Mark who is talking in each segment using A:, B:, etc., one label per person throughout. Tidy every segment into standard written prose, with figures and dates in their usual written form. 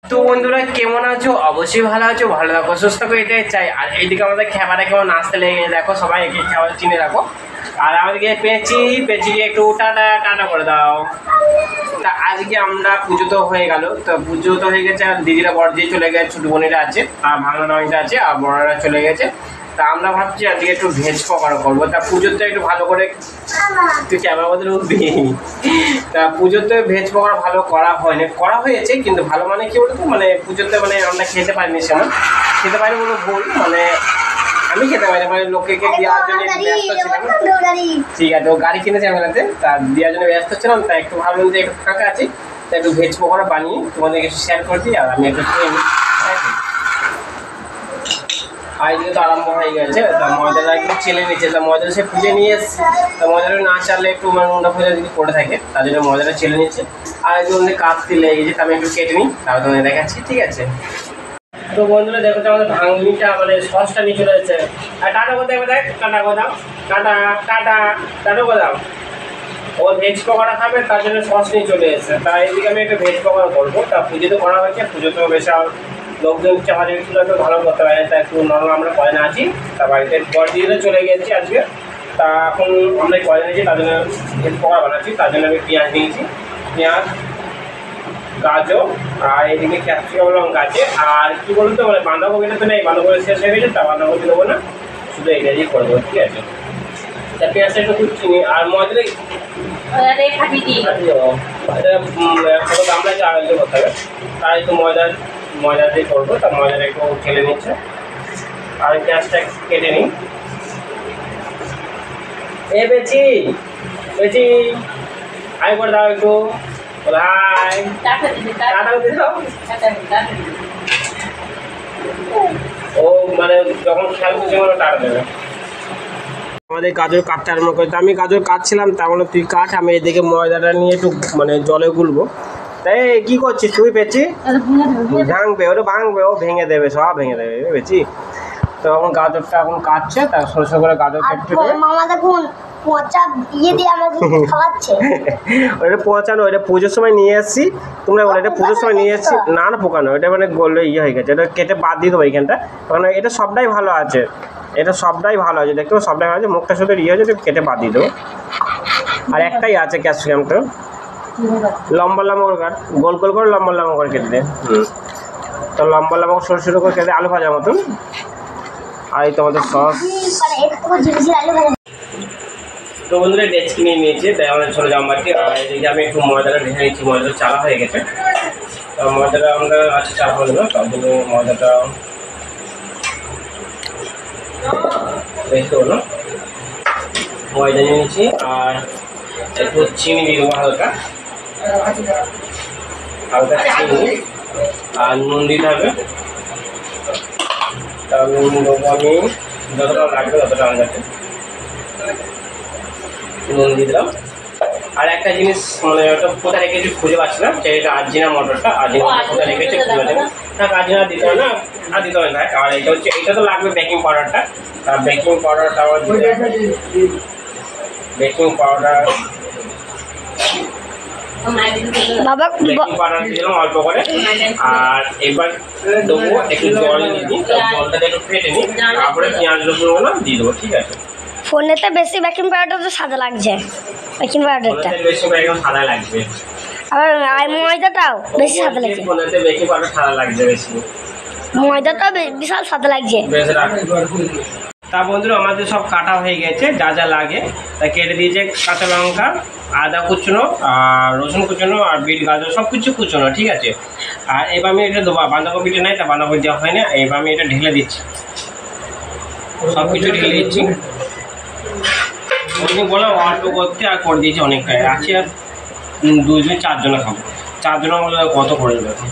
A: তো বন্ধুরা কেমন আছো? অবশ্যই ভালো আছো, ভালো থাকো, সুস্থ থাকো, এটাই চাই। আর এইদিকে আমাদের খেপাটা কেমন নাচতে লেগে দেখো, সবাই একে খেপা চিনে রাখো। আর আমাদেরকে পেঁচিকে একটু টাটা টাটা করে দাও। তা আজকে আমরা পুজো তো হয়ে গেল, তো পুজো তো হয়ে গেছে, আর দিদিরা বড় দিয়ে চলে গেছে, ছোটো বোনেরা আছে আর ভাঙা নয়টা আছে আর বড়রা চলে গেছে। তা আমরা ভাবছি আজকে একটু ভেজ পকোড়া করবো। তা পুজোতে একটু ভালো করে তুই ক্যামেরা বদলে উঠবি। তা পুজোতে ভেজ পকোড়া ভালো করা হয়নি, করা হয়েছে কিন্তু ভালো মানে কি বলতো, মানে পুজোতে মানে আমরা খেতে পারিনি, সেমন খেতে পারি বলে ভুল, মানে আমি খেতে পারি মানে লোককে দেওয়ার জন্য ব্যস্ত ছিলাম। ঠিক আছে, ও গাড়ি কিনেছে মেলাতে, তা দেওয়ার জন্য ব্যস্ত ছিলাম। তাই একটু ভাবলাম যে একটু ফাঁকা আছি, তাই একটু ভেজ পকোড়া বানিয়ে তোমাদেরকে একটু শেয়ার করে দিই, আর আমি একটু খেয়ে নিই। আর এদিকে তো আরম্ভ হয়ে গেছে। তা ময়দাটা একটু চেলে নিচ্ছে, তা ময়দাটা সে খুঁজে নিয়ে এসছে। তা ময়দাটা না চাললে একটু মানে মুন্ডা ফুজা যদি পড়ে থাকে, তার জন্য ময়দাটা চেলে নিচ্ছে। আর একটু অন্য কাটতে লেগে গেছে, আমি একটু কেটে নিই, তারপর তোমাদের দেখাচ্ছি, ঠিক আছে? তো বন্ধুরা দেখো, আমাদের ভাঙনিটা মানে সসটা নিয়ে চলে যাচ্ছে। আর টাটা কোথায় দেখ, টাটা কোথাও, টাটা টাটা টাটা কোথাও। ও ভেজ পকোড়া খাবে, তার জন্য সস নিয়ে চলে এসেছে। তাই এদিকে আমি একটা ভেজ পকোড়া করবো। তা পুজো তো করা হয়েছে, পুজো তো বেশ লোকজন চাপাচাপি ছিল, একটু ভালো করতে পারে। তা একটু নর্মাল আমরা কয়না আছি, তা বাড়িতে বড় দিদিরা চলে গেছি আজকে। তা এখন আমরা কয়না নিয়েছি, তার জন্য ভেজ পকোড়া বানাচ্ছি। তার জন্য আমি পেঁয়াজ নিয়েছি, পেঁয়াজ, গাজর, আর এদিকে ক্যাপসিকাম লঙ্কা আছে। আর কি বলুন তো, মানে বাঁধাকপিটা তো নেই, বাঁধাকপি শেষ হয়ে গেছে, তা বাঁধাকপি দেবো না, শুধু এটা দিয়ে করবো, ঠিক আছে? তা পেঁয়াজটা একটু চিনি আর ময়দাটা আমরা আগে করতে হবে। তাই একটু ময়দা দিয়ে করবো। তা ময়দাটা একটু ঠেলে নিচ্ছে, আর পেঁয়াজটা কেটে নিই। এ বেচি আই করে দাও একটু, ও মানে যখন খেয়াল করছে টাকা দেবে। আমাদের গাজর কাটতে আরম্ভ করে, আমি গাজর কাটছিলাম, তা বলে তুই কাট, আমি এদিকে ময়দাটা নিয়ে একটু মানে জলে গুলবো। তাই কি করছিস তুই পেঁচি? ভাঙবে, ওটা ভাঙবে, ও ভেঙে দেবে, সব ভেঙে দেবে পেঁচি। তো এখন গাজরটা এখন কাটছে, তা সরষে করে গাজর কেটে ওটা পচানো, ওইটা পুজোর সময় নিয়ে এসেছি। তোমরা বলে এটা পুজোর সময় নিয়ে এসেছি, না না পোকানো, এটা মানে গোল্ড ইয়ে হয়ে গেছে, এটা কেটে বাদ দিয়ে দেবো এইখানটা। কারণ এটা সবটাই ভালো আছে, এটা সবটাই ভালো আছে, দেখতে সবটাই ভালো আছে, মুখটা শুধু ইয়ে হয়েছে, কেটে বাদ দিয়ে দেবো। আর একটাই আছে ক্যাপসিকামটা, লম্বা লম্বা করে কাট, গোল গোল করে লম্বা লম্বা করে কেটে দে। তো লম্বা লম্বা সরু সরু করে কেটে আলু ভাজার মতন। আর এই তোমাদের সস। তো বন্ধুরা ডেচ কিনে নিয়েছে, তাই আমাদের চলে যাওয়া বাড়ি। আর এদিকে আমি একটু ময়দাটা ঢেলে নিচ্ছি, ময়দাটা চালা হয়ে গেছে। ময়দাটা আমরা আজকে চালা হলো না, তার জন্য ময়দাটা বেশি হলো, ময়দা নিয়ে নিচ্ছি। আর একটু চিনি দিয়ে দেবো, হালকা চিনি, আর নুন দিতে হবে। তার নুন দেবো আমি যতটা লাগবে ততটা আন্দাজে নুন দিয়ে দিলাম। আর একটা জিনিস মানে ওটা কোথায় রেখেছি খুঁজে পাচ্ছি না, সেটা আজিনা মটরটা, আজিনা কোথায় রেখেছে খুঁজে পাচ্ছি না। আজিনা দিতে হয় না, আর দিতে হয় না। আর এটা হচ্ছে, এটা তো লাগবে বেকিং পাউডারটা। আর বেকিং পাউডারটা আমার বেকিং পাউডার দিলাম অল্প করে। আর এবার দেবো একটু জল নিয়ে নিই, জলটাকে একটু ফেটে নিই, তারপরে পেঁয়াজ রসুনগুলো দিয়ে দেবো, ঠিক আছে?
B: ফোনেতে বেশি বেকিং পাউডার তো সাদা লাগছে, বেকিং পাউডারটা
A: বেশি সাদা লাগবে।
B: আবার ময়দাটাও বেশি সাদা লাগছে,
A: ফোনেতে বেকিং পাউডার সাদা লাগছে বেশি,
B: ময়দাটাও বিশাল সাদা লাগছে।
A: তা বন্ধুরা আমাদের সব কাটা হয়ে গেছে, যা যা লাগে তা কেটে দিয়েছে। কাঁচা লঙ্কা, আদা কুচনো, আর রসুন কুচনো, আর বিট গাজর সব কিছু কুচনো, ঠিক আছে? আর এবার আমি এটা দেবো, বাঁধাকপিটা নেই, তা বাঁধাকপি দেওয়া হয় না। এবার আমি এটা ঢেলে দিচ্ছি, সব কিছু ঢেলে দিচ্ছি। ওই বললাম অল্প করতে, আর করে দিয়েছি অনেকটাই আছে। আর 2 4 জনে খাবো, 4 জনের মধ্যে কত করে দেবো।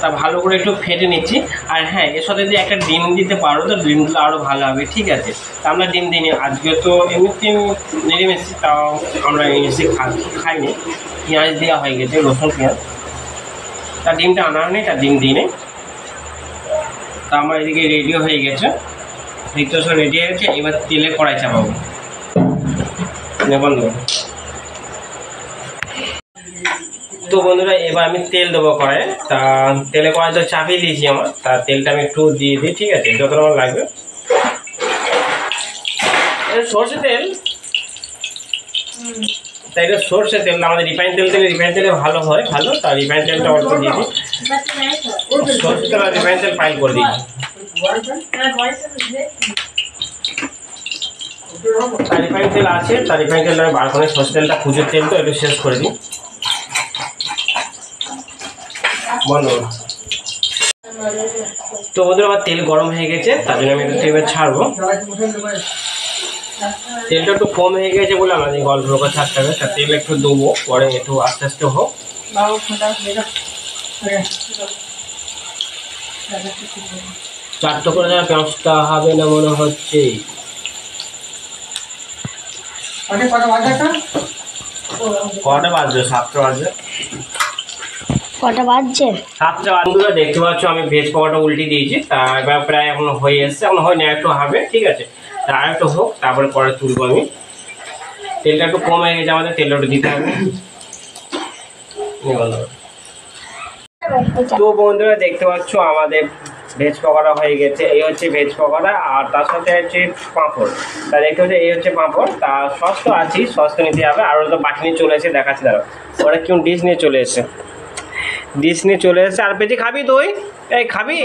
A: তা ভালো করে একটু ফেটে নিচ্ছি। আর হ্যাঁ, এর সাথে যদি একটা ডিম দিতে পারো তো ডিম দিলে আরও ভালো হবে, ঠিক আছে? তা আমরা ডিম দিইনি আজকে, তো এমনিতে নিরামিষ, তাও আমরা এমনি খাইনি, পেঁয়াজ দেওয়া হয়ে গেছে, রসুন পেঁয়াজ। তা ডিমটা আনা হয়নি, তা ডিম দিই নি। তা আমার এদিকে রেডিও হয়ে গেছে, এই তো সব রেডি হয়ে গেছে। এবার তেলে কড়াই চাপাবো, বন্ধ। তো বন্ধুরা এবার আমি তেল দেবো কড়াইয়ে। তা তেলে কড়াই তো চাপিয়ে দিয়েছি আমার, তা তেলটা আমি একটু দিয়ে দিই, ঠিক আছে, যতটা আমার লাগবে। সর্ষে তেল, তাই এটা সর্ষে তেল, আমাদের রিফাইন তেল দিলে রিফাইন তেলে ভালো হয়, ভালো। তা রিফাইন তেলটা অল্প দিয়ে দিই, সর্ষে তেল আর রিফাইন তেল পাইল করে দিই। রিফাইন তেল আছে, তার রিফাইন তেলটা আমি বার করে, সর্ষে তেলটা পুজোর তেল তো একটু শেষ করে দিই। বন্ধ। তো বন্ধুরা আমার তেল গরম হয়ে গেছে, তার জন্য আমি একটু তেল ছাড়বো। তেলটা একটু কম হয়ে গেছে বলে আমাদের গল্প করে ছাড়তে হবে। তা তেল একটু দেবো, পরে একটু আস্তে আস্তে হোক। চারটে করে যেন পেঁয়াজটা হবে না মনে হচ্ছে। কটা বাজছে? 7টা বাজছে।
B: কটা বাজছে?
A: 7টা বাজে। দেখতে পাচ্ছ আমি ভেজ পকোড়াটা উল্টে দিয়েছি। তা এবার প্রায় এখন হয়ে এসছে, এখন হয় না, একটু হবে, ঠিক আছে। তা আর একটু হোক, তারপরে পরে তুলবো আমি। তেলটা একটু কম হয়ে গেছে, আমাদের তেলটা একটু দিতে হবে। তো বন্ধুরা দেখতে পাচ্ছ আমাদের ভেজ পকোড়া হয়ে গেছে। এই হচ্ছে ভেজ পকোড়া, আর তার সাথে হচ্ছে পাঁপড়। তা দেখতে হচ্ছে এই হচ্ছে পাঁপড়। তা সস তো আছেই, সস তো নিতে হবে। আর তো বাটি নিয়ে চলে এসে দেখাচ্ছি, দাঁড়াও, ওরা কেউ ডিশ নিয়ে চলে এসে, ডিশ নিয়ে চলে এসে। আর পেছি খাবি তুই? এই খাবি?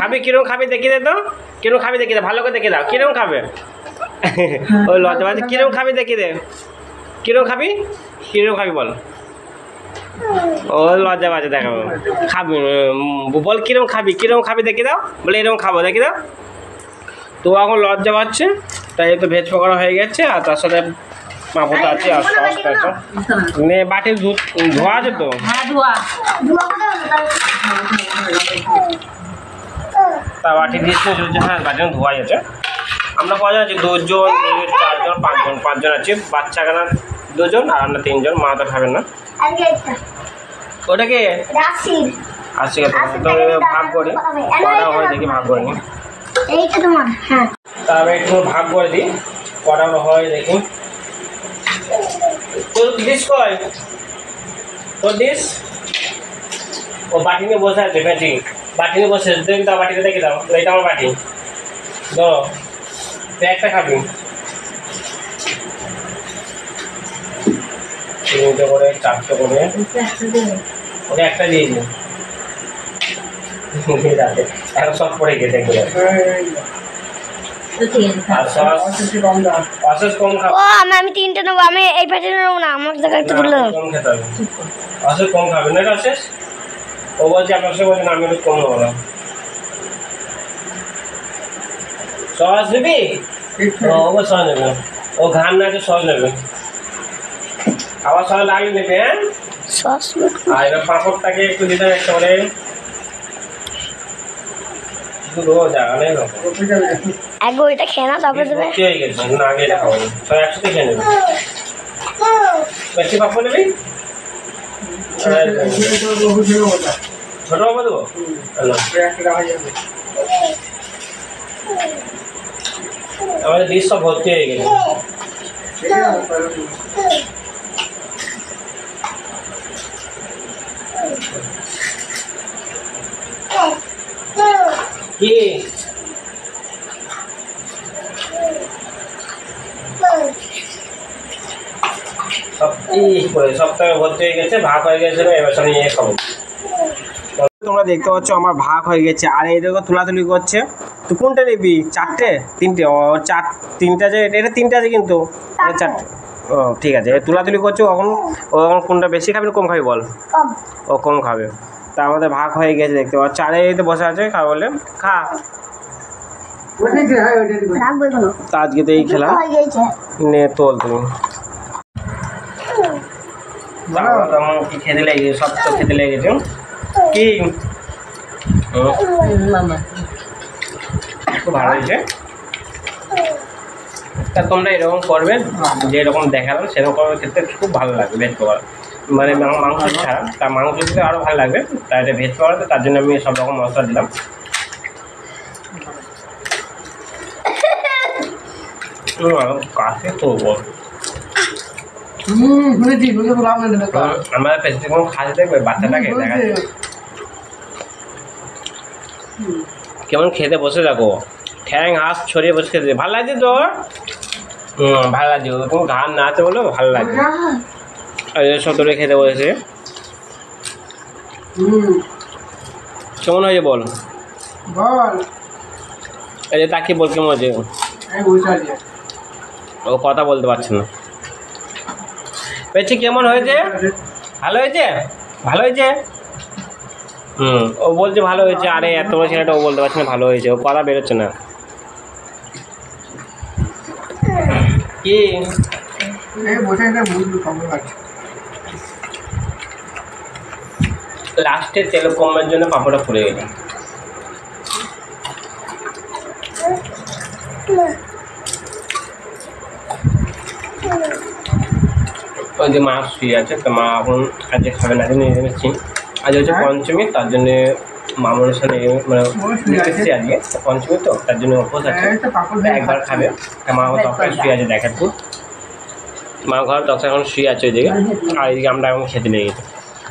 A: খাবি কিরকম খাবি দেখিয়ে দে তো, কিরকম খাবি দেখিয়ে দে, ভালো করে দেখিয়ে দাও কিরকম খাবে। ওই লজ্জা পাচ্ছে, কিরকম খাবি দেখিয়ে দে, কিরকম খাবি, কিরকম খাবি বল। ও লজ্জা পাচ্ছে, দেখাবো খাবি, বল কিরকম খাবি, কিরকম খাবি দেখিয়ে দাও, বলে এরকম খাবো দেখিয়ে দাও। তো এখন লজ্জা পাচ্ছে, তাই তো ভেজ পকোড়া হয়ে গেছে। আর তার সাথে পাঁপড়টা আছে, আর সসটা আছে। বাটি ধোয়া আছে তো? তা বাটি দিয়েছে, হ্যাঁ বাটি ধোয়াই আছে। আমরা কজন আছি? 2 জন, 4 জন, 5 জন, 5 জন আছি। বাচ্চা কেনা 2 জন, আর আমরা 3 জন। মা তো খাবেন না। ওটাকে আসি তো ভাগ করি, কটা হয় দেখি ভাগ করে নিই।
B: এইটা তোমার? হ্যাঁ।
A: তা আমি একটু ভাগ করে দিই, কটা হয় দেখি। তোর ডিশ কয়? তোর ডিশ? ও বাটি নিয়ে বসে আছে, বেঁচি বাটি নিয়ে বসে দেখি দাও, বাটিটা দেখে দাও, এইটা আমার বাটি। ধরো তুই একটা খাবি, 3টে করে 4টে করে, ওকে একটা দিয়ে দিই। এখন সব পড়ে গেছে এগুলো।
B: ও আমি 3টে নেবো, আমি এই প্যাকেট নেবো না, আমার জায়গায় একটু তুলে দাও।
A: কম খেতে হবে, অশেষ কম খাবে না অশেষ। ও বলছে আপনার সে বলছেন আমি একটু কম নেবো না। সস নেবি? ও সস নেবে, ও ঘাম না আছে, সস নেবে। আবার সস লাগিয়ে নেবে। হ্যাঁ
B: সস।
A: আর এবার পাঁপড়টাকে একটু দিতে হবে একেবারে।
B: আগে ওইটা খেয়ে না, তারপরে দেবে।
A: হয়ে গেছে না, আগে এটা খাবো না, সব একসাথে খেয়ে নেবে। বেশি পাঁপড় নেবি? ছোট পাঁপড় দেবো? আমাদের ডিশ সব ভর্তি হয়ে গেছে। কি সপ্তাহে ভর্তি হয়ে গেছে, ভাগ হয়ে গেছে। এবার সব নিয়ে খাবো। তোমরা দেখতে পাচ্ছ আমার ভাগ হয়ে গেছে। আর এই দেখো তুলাতুলি করছে। তো কোনটা নিবি? 4টে? 3টে? ও 3টে আছে, এটা 3টে আছে কিন্তু 4টে। ও ঠিক আছে, তুলাতুলি করছে। ও এখন কোনটা বেশি খাবি না কম খাবি বল? ও কম খাবে। তা আমাদের ভাগ হয়ে গেছে দেখতে পাচ্ছ। আর এই তো বসে আছে, খা বলে খা। আজকে তো এই খেলা নে, তোল তুমি। কি খেতে লেগে, সব তো খেতে লেগেছে কি? খুব ভালো হয়েছে। তা তোমরা এরকম করবে, যেরকম দেখালাম সেরকম করবে, খেতে খুব ভালো লাগবে ভেজ পকোড়া। মানে মাংস ছাড়া, তা মাংস দিতে আরও ভালো লাগবে। তাই এটা ভেজ পকোড়া, তার জন্য আমি সব রকম মশলা দিলাম। কাছে করবো
C: বুঝেছি বুঝে তো লাভ নেই তো
A: আমরা পেছনে কোনো খাস দেখবে বাচ্চাটাকে দেখা কেমন খেতে বসে দেখো ঠ্যাং হাঁস ছড়িয়ে বসে খেতে ভালো লাগছে তো ভালো লাগছে তুমি ঘান না আছে বলো ভালো লাগছে আর সব ধরে খেতে বসেছে কেমন হয়েছে বল
C: বল
A: এই যে তাকে বল কেমন হয়েছে
C: আমি বুঝতে পারছি
A: ও কথা বলতে পারছে না পেয়েছি কেমন হয়েছে ভালো হয়েছে ভালো হয়েছে ও বলছে ভালো হয়েছে আরে এত বড় ছেলেটা ও বলতে পারছে না ভালো হয়েছে ও কথা বেরোচ্ছে না কি
C: এই বসে একটা বুঝলো কেমন লাগছে
A: লাস্টে তেল কমের জন্য পাঁপড়টা পুড়ে গেল ওই যে মা শুয়ে আছে তো মা এখন আজকে খাবে না নিয়ে নিচ্ছি আজ হচ্ছে পঞ্চমী তার জন্য মামনের সাথে মানে এসেছি আজকে পঞ্চমী তো তার জন্য উপোস আছে একবার খাবে মা তখন শুয়ে আছে দেখাচ্ছি মা ঘর তখন এখন শুয়ে আছে ওইদিকে আর এইদিকে আমরা এখন খেতে লেগে গেছি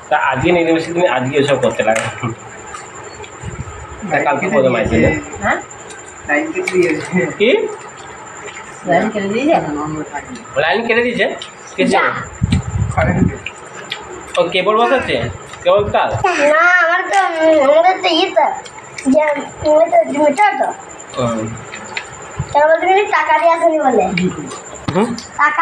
A: তা আজকে নিরামিষের দিনে আজকে এসব করতে লাগে কালকে প্রথম আছে কি লাইন কেটে দিয়েছে কিছু ও কেবল বসাচ্ছে কেবল তার
B: না আমার তো আমাদের তো ইয়ে তো মিটার তো তার বলতে টাকা দিয়ে আসেনি বলে টাকা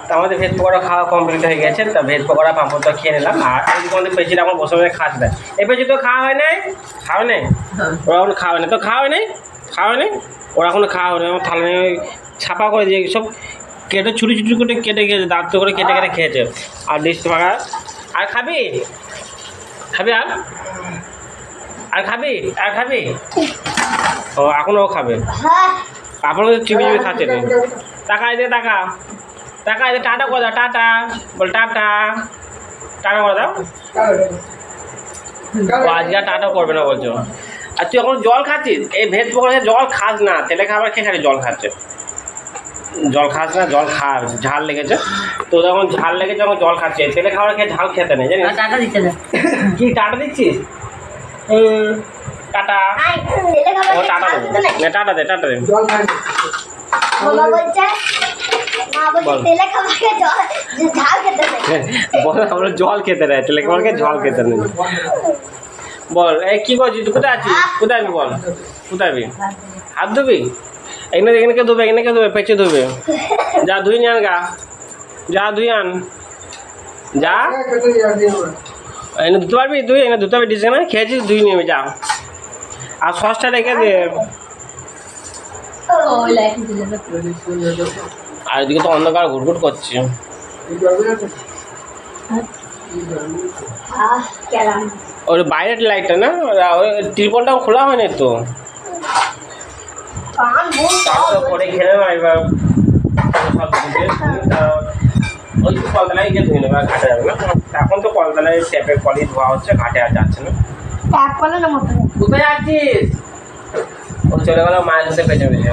A: তো আমাদের ভেজ পকোড়া খাওয়া কমপ্লিট হয়ে গেছে তা ভেজ পকোড়া পাঁপড়টা খেয়ে নিলাম আর এদিকে আমাদের পেঁচিটা এখন বসে বসে খাচ্ছে দেয় এই পেঁচি তো খাওয়া হয় নাই খাওয়া নেই ওরা এখন খাওয়া নেই তো খাওয়া নেই খাওয়া নেই ওরা এখনো খাওয়া হয় না আমার থালা ছাপা করে দিয়ে সব কেটে ছুটি ছুটি করে কেটে খেয়েছে দাঁত করে কেটে কেটে খেয়েছে আর ডিশ ফাঁকা আর খাবি খাবি আর খাবি আর খাবি ও এখনও খাবে
B: হ্যাঁ
A: আপনার চিবি চিবি খাচ্ছে না টাকা দে টাকা টাকা দে টাটা করে দাও টাটা বল টাটা টাটা করে দাও ও আজকে আর টাটা করবে না বলছো আর তুই এখন জল খাচ্ছিস এই ভেজ পকোড়া জল খাস না তেলে খাবার খেয়ে খালি জল খাচ্ছে জল খাস না জল খা ঝাল লেগেছে তো যখন ঝাল লেগেছে তখন জল খাচ্ছে তেলে খাবার খেয়ে ঝাল খেতে নেই জানিস
D: টাকা দিচ্ছে না
A: কি টাটা দিচ্ছিস টাটা
B: আই তেলে খাবার
A: ও টাটা দেবো টাটা দে টাটা দে
C: জল খাই
B: মামা বলছে মা বলছে তেলে খাবারকে ঝাল খেতে নেই
A: বল আমরা জল খেতে নেই তেলে খাবার খেয়ে জল খেতে নেই বল এই কী করছিস তুই কোথায় আছিস কোথায় আবি বল কোথায় আবি হাত ধুবি এখানে কে ধুবে এখানে কে ধুবে পেঁচে ধুবে যা ধুই নি আন গা যা ধুই আন যা এনে ধুতে পারবি তুই এনে ধুতে পারবি ডিসে না খেয়েছিস ধুই নিবি যা আর সসটা রেখে দে
D: ওই লাইট দিলে তো
A: আর এদিকে তো অন্ধকার ঘুটঘুট করছে
B: কেলাম
A: ওর বাইরের লাইটটা না ওই ত্রিপলটাও খোলা হয়নি তো
B: কান মুখ
A: তারপর করে খেলে না এবার সব ধুয়ে ওই তো কলতলায় গিয়ে ধুয়ে নেবে আর ঘাটে যাবে না এখন তো কলতলায় ট্যাপের কলই ধোয়া হচ্ছে ঘাটে আর যাচ্ছে না
B: ট্যাপ করলে না মতো
A: কোথায় যাচ্ছিস ও চলে গেল মায়ের সাথে পেছনে পেছনে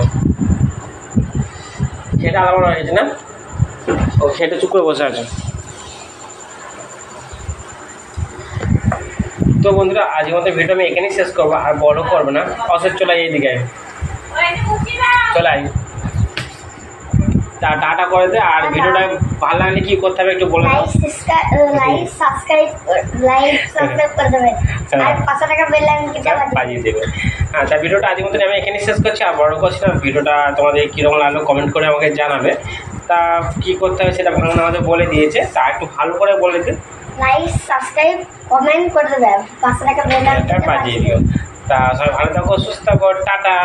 A: খেটে আলাদা হয়েছে না ও খেটে চুপ করে বসে আছে তো বন্ধুরা আজকের মতো ভিডিও আমি এখানেই শেষ করবো আর বড় করবো না অসুখ চলে এইদিকে চলে আই টাটা করে দে আর ভিডিওটা ভালো লাগলে কি করতে হবে একটু বলে দাও
B: লাইক সাবস্ক্রাইব করে দেবেন আর 500 টাকা বেল আইকনটা
A: বাজিয়ে দেবে হ্যাঁ তা ভিডিওটা আজকের মতো আমি এখানেই শেষ করছি আর বড় করছি না ভিডিওটা তোমাদের কীরকম লাগলো কমেন্ট করে আমাকে জানাবে তা কী করতে হবে সেটা ভালো আমাদের বলে দিয়েছে তা একটু ভালো করে বলে দিন
B: লাইক সাবস্ক্রাইব কমেন্ট করে দেবেন 500 টাকা বেল আইকনটা
A: বাজিয়ে দিও তা সবাই ভালো থাকো সুস্থ থাকো টাটা